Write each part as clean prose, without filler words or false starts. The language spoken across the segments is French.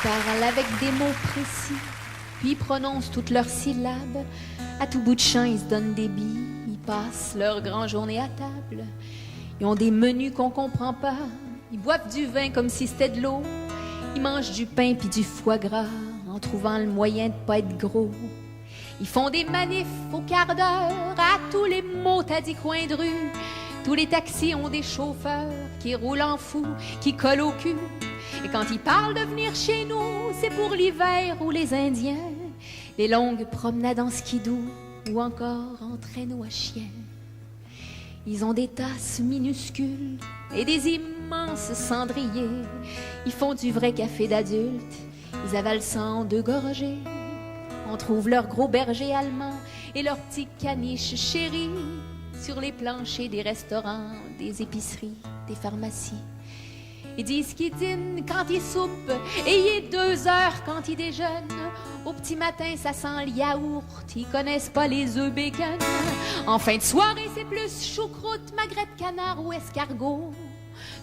parlent avec des mots précis, puis prononcent toutes leurs syllabes. À tout bout de champ, ils se donnent des billes, ils passent leur grande journée à table. Ils ont des menus qu'on comprend pas, ils boivent du vin comme si c'était de l'eau. Ils mangent du pain puis du foie gras en trouvant le moyen de pas être gros. Ils font des manifs au quart d'heure à tous les mots t'as dit coins de rue. Tous les taxis ont des chauffeurs qui roulent en fou, qui collent au cul. Et quand ils parlent de venir chez nous, c'est pour l'hiver ou les Indiens, les longues promenades en skidoo ou encore en traîneau à chien. Ils ont des tasses minuscules et des immenses cendriers. Ils font du vrai café d'adulte, ils avalent ça en 2 gorgées. On trouve leur gros berger allemand et leurs petits caniches chéris sur les planchers des restaurants, des épiceries, des pharmacies. Ils disent qu'ils dînent quand ils soupent et il est 2 heures quand ils déjeunent. Au petit matin, ça sent le yaourt, ils connaissent pas les œufs bacon. En fin de soirée, c'est plus choucroute, magret de canard ou escargot.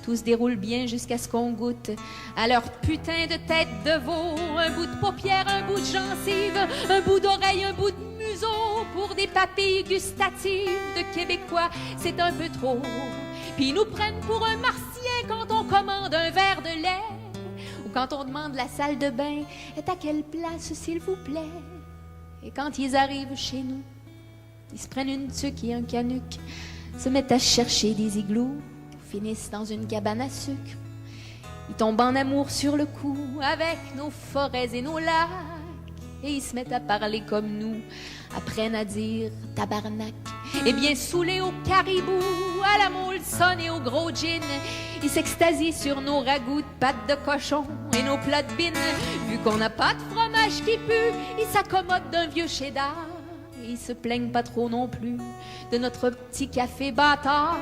Tout se déroule bien jusqu'à ce qu'on goûte à leur putain de tête de veau. Un bout de paupière, un bout de gencive, un bout d'oreille, un bout de museau. Pour des papilles gustatives de Québécois, c'est un peu trop. Puis ils nous prennent pour un martien quand on commande un verre de lait. Ou quand on demande la salle de bain est à quelle place s'il vous plaît. Et quand ils arrivent chez nous, ils se prennent une tuque et un canuc, se mettent à chercher des igloos, finissent dans une cabane à sucre. Ils tombent en amour sur le coup avec nos forêts et nos lacs. Et ils se mettent à parler comme nous, apprennent à dire tabarnak. Et bien saoulés au caribou, à la Molson et au gros gin, ils s'extasient sur nos ragoûts de pâtes de cochon et nos plats de bine. Vu qu'on n'a pas de fromage qui pue, ils s'accommodent d'un vieux cheddar. Et ils se plaignent pas trop non plus de notre petit café bâtard.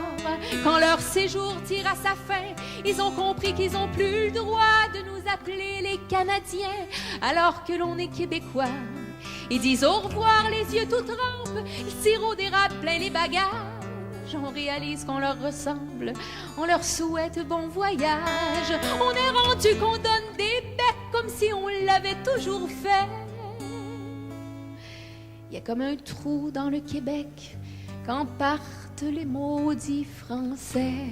Quand leur séjour tire à sa fin, ils ont compris qu'ils ont plus le droit de nous appeler les Canadiens alors que l'on est Québécois. Ils disent au revoir les yeux tout trempes, le sirop d'érable plein les bagages. On réalise qu'on leur ressemble, on leur souhaite bon voyage. On est rendu qu'on donne des becs comme si on l'avait toujours fait. Il y a comme un trou dans le Québec quand partent les maudits Français.